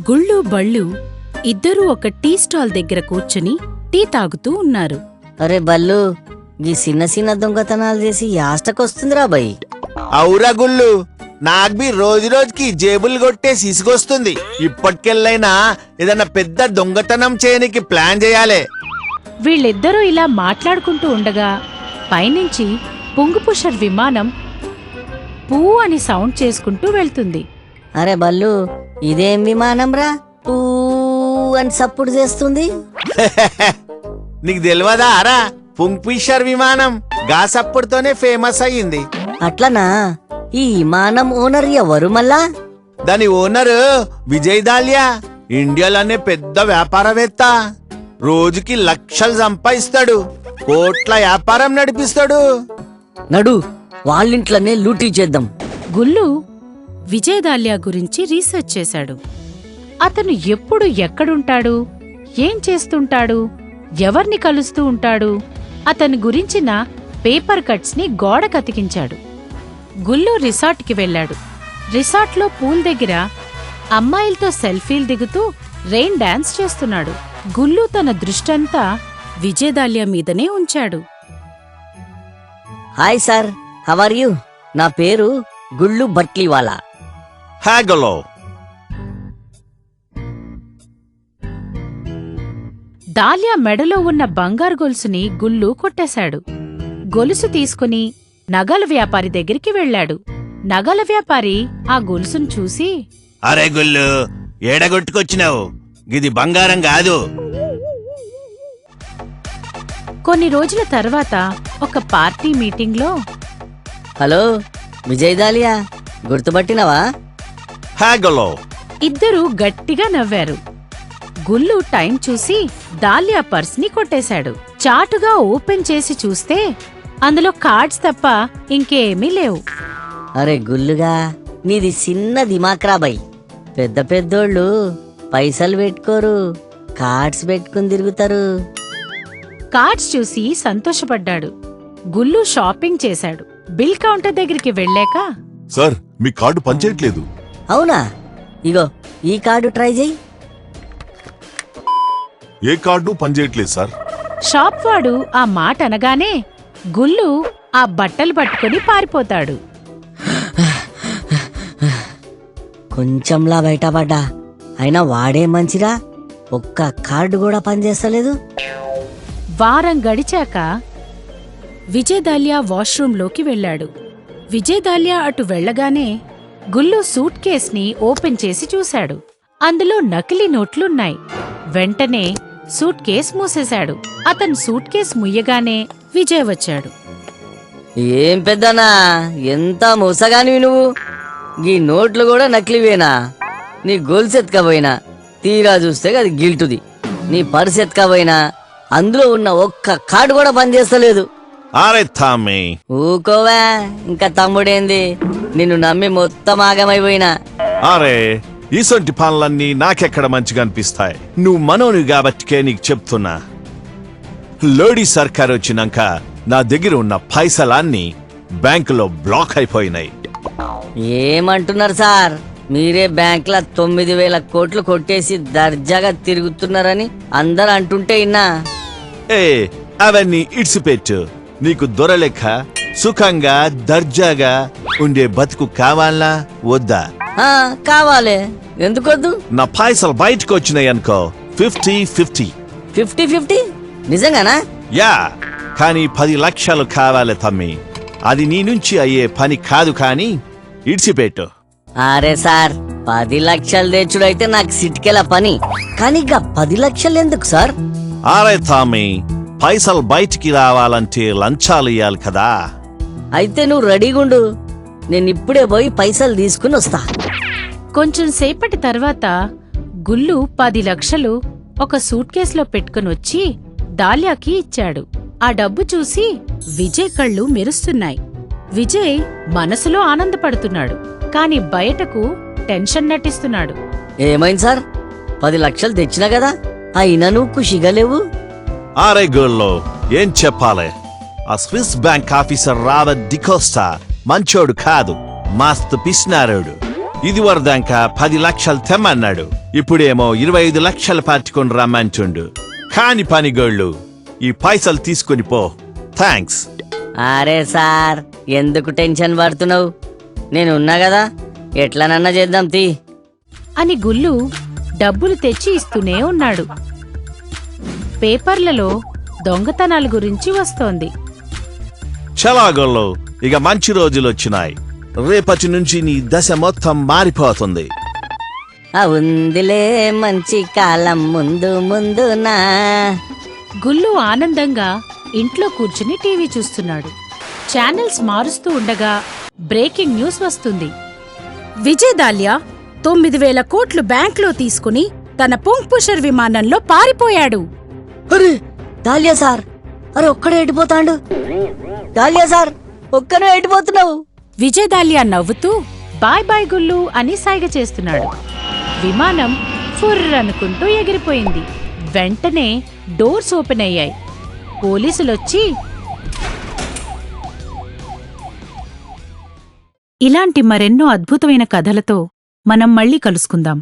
గుళ్ళు బళ్ళు ఇద్దరూ ఒక టీ స్టాల్ దగ్గర కూర్చుని టీ తాగుతూ ఉన్నారు. అరే బల్లు, ఈ చిన్న చిన్న దొంగతనాలు చేసి యాష్టకొస్తుందిరా బై. అవురా గుళ్ళు, నాకు బి రోజు రోజుకి జేబులు కొట్టే సిసుగొస్తుంది. ఇప్పటికెళ్ళైనా ఏదన్నా పెద్ద దొంగతనం చేయనికి ప్లాన్ చేయాలి. వీళ్ళిద్దరూ ఇలా మాట్లాడుకుంటూ ఉండగా పైనుంచి పుంగుపుషర్ విమానం పూ అని సౌండ్ చేసుకుంటూ వెళ్తుంది. అరే బల్లు, ఇదేం విమానం రా ఊ అని సప్పుడు చేస్తుంది? నీకు తెలియదా అరా, పుంగ్ఫిషర్ విమానం గాసప్పుడుతోనే ఫేమస్ అయ్యింది. అట్లనా? ఈ విమానం ఓనర్ ఎవరు మళ్ళా? దాని ఓనరు విజయ్ దాలియా. ఇండియాలోనే పెద్ద వ్యాపారవేత్త. రోజుకి లక్షలు సంపాదిస్తాడు, కోట్ల వ్యాపారం నడిపిస్తాడు. నడు, వాళ్ళింట్లోనే లూటీ చేద్దాం. గుల్లు విజయదాల్యా గురించి రీసెర్చ్ చేశాడు. అతను ఎప్పుడు ఎక్కడుంటాడు, ఏం చేస్తుంటాడు, ఎవర్ని కలుస్తూ ఉంటాడు, అతని గురించిన పేపర్ కట్స్ ని గోడకతికించాడు. గుల్లు రిసార్ట్కి వెళ్లాడు. రిసార్ట్లో పూల్ దగ్గర అమ్మాయిలతో సెల్ఫీలు దిగుతూ రెయిన్ డాన్స్ చేస్తున్నాడు. గుల్లు తన దృష్టంతా విజయదాల్యా మీదనే ఉంచాడు. Hi sir, how are you? నా పేరు గుళ్ళు బట్లీవాలా. హ్యాగలో దాల్యా మెడలో ఉన్న బంగారు గొలుసుని గుల్లు కొట్టేశాడు. గొలుసు తీసుకుని నగల వ్యాపారి దగ్గరికి వెళ్లాడు. నగల వ్యాపారి ఆ గొలుసును చూసి, అరే గుళ్ళు, ఏడగొట్టుకొచ్చినావు, గిది బంగారం కాదు. కొన్ని రోజుల తర్వాత ఒక పార్టీ మీటింగ్లో, హలో విజయ్ దాలియా, గుర్తుపట్టినవా? హ్యాగలో ఇద్దరూ గట్టిగా నవ్వారు. గుల్లు టైం చూసి దాల్యా పర్స్ ని కొట్టేశాడు. చాటుగా ఓపెన్ చేసి చూస్తే అందులో కార్డ్స్ తప్ప ఇంకేమీ లేవు. అరే గుల్లుగా, నీది చిన్న దిమాక్రా బై. పెద్ద పెద్దోళ్ళు పైసలు పెట్టుకోరు, కార్డ్స్ పెట్టుకుని తిరుగుతారు. కార్డ్స్ చూసి సంతోషపడ్డాడు. గుల్లు షాపింగ్ చేశాడు. బిల్ కౌంటర్ దగ్గరికి వెళ్ళాక, సార్, మీ కార్డు పనిచేయట్లేదు. అవునా? ఇగో ఈ కార్డు ట్రై చేయి. ఏ కార్డు పనిచేయట్లేదు సార్. షాప్ వాడు ఆ మాట అనగానే గుల్లు ఆ బట్టలు పట్టుకుని పారిపోతాడు. కొంచెంలా బయటపడ్డా, అయినా వాడే మంచిరా, ఒక్క కార్డు కూడా పనిచేస్తలేదు. వారం గడిచాక విజయదాల్యా వాష్రూంలోకి వెళ్ళాడు. విజయదాల్యా అటు వెళ్లగానే గుల్లు సూట్ కేస్ని ఓపెన్ చేసి చూశాడు. అందులో నకిలీ నోట్లున్నాయి. వెంటనే సూట్ కేస్ మూసేశాడు. అతను సూట్ కేస్ ముయ్యగానే విజయ్ వచ్చాడు. ఏం పెద్దనా, ఎంత మోసగానివి నువ్వు! ఈ నోట్లు కూడా నకిలీవేనా? నీ గొలుసు ఎత్తుకపోయినా, తీరా చూస్తే అది గిల్టుది. నీ పర్స్ ఎత్తుకపోయినా, అందులో ఉన్న ఒక్క కార్డు కూడా పనిచేస్తలేదు. అరే తామే, ఊకోవా, ఇంకా తమ్ముడేంది? నిన్ను నమ్మి మొత్తం ఆగమైపోయినా. అరే ఈసొంటి పనులన్నీ నాకెక్కడ మంచిగా అనిపిస్తాయి. నువ్వు మనోని కాబట్టికే నీకు చెప్తున్నా. లోడీ సర్కార్ వచ్చినాక నా దగ్గర ఉన్న పైసలన్నీ బ్యాంకులో బ్లాక్ అయిపోయినాయి. ఏమంటున్నారు సార్? మీరే బ్యాంకులో 9,000 కోట్లు కొట్టేసి దర్జాగా తిరుగుతున్నారని అందరు అంటుంటే ఇన్నా. అవన్నీ ఇడ్సిపెట్టు. నీకు దొరలెక్క సుఖంగా దర్జాగా ఉండే బతుకు కావాలా వద్దా? కావాలి. ఎందుకొద్దు? నా పైసలు బయటకు వచ్చినాయి అనుకో, 50-50. 50-50? నిజంగానా? యా, కానీ 10 లక్షలు కావాలి తమ్మి. అది నీ నుంచి అయ్యే పని కాదు, కానీ ఇడ్సిపెట్టు. అరే సార్, 10 లక్షలు తెచ్చుడైతే నాకు సిటికెల పని, కానీ ఇక 10 లక్షలు ఎందుకు సార్? అరే తామి, పైసలు బయటికి రావాలంటే లంచాలు ఇయ్యాలి కదా. అయితే నువ్వు రెడీగుండు, నేను ఇప్పుడే పోయి పైసలు తీసుకుని వస్తా. కొంచెం సేపటి తర్వాత గుల్లు 10 లక్షలు ఒక సూట్ కేసులో పెట్టుకుని వచ్చి దాల్యాకి ఇచ్చాడు. ఆ డబ్బు చూసి విజయ్ కళ్ళు మెరుస్తున్నాయి. విజయ్ మనసులో ఆనందపడుతున్నాడు, కాని బయటకు టెన్షన్ నటిస్తున్నాడు. ఏమైంది సార్? 10 లక్షలు తెచ్చినా కదా, అయినా నువ్వు ఖుషిగా లేవు. అరే గుల్లో, ఏం చెప్పాలి? ఆ Swiss bank officer Robert D'Costa మంచోడు కాదు, మస్తు పిసినారోడు. ఇది వరదాకా 10 లక్షలు తెమ్మన్నాడు. ఇప్పుడేమో 25 లక్షలు పట్టుకొని రమ్మంటుండు. కాని పనిగోళ్ళు, ఈ పైసలు తీసుకుని పో. థ్యాంక్స్. అరే సార్, ఎందుకు టెన్షన్ పడుతున్నావు? నేను ఉన్నా కదా, ఎట్లనన్నా చేద్దాం తీ. అని గుల్లు డబ్బులు తెచ్చి ఇస్తూనే ఉన్నాడు. పేపర్లలో దొంగతనాల గురించి వస్తోంది. చలాగోళ్ళు, ఇక మంచి రోజులు వచ్చినాయి. రేపటి నుంచి నీ దశ మొత్తం మారిపోతుంది. ఉందిలే మంచి కాలం ముందు ముందునా. గుల్లు ఆనందంగా ఇంట్లో కూర్చుని టీవీ చూస్తున్నాడు. ఛానల్స్ మారుస్తూ ఉండగా బ్రేకింగ్ న్యూస్ వస్తుంది. విజయ్ దాల్యా 9,000 కోట్లు బ్యాంక్లో తీసుకుని తన పుంగ్ పుషర్ విమానంలో పారిపోయాడు. అరే దాలియా సార్, అరే ఒక్కడే ఎడిపోతాండు. దాలియా సార్, ఒక్కడే ఎడిపోతున్నావు. విజయ్ దాల్యా నవ్వుతూ బాయ్ బాయ్ గుల్లు అని సైగ చేస్తున్నాడు. విమానం ఫుర్రనుకుంటూ ఎగిరిపోయింది. వెంటనే డోర్స్ ఓపెన్ అయ్యాయి. పోలీసులొచ్చి ఇలాంటి మరెన్నో అద్భుతమైన కథలతో మనం మళ్ళీ కలుసుకుందాం.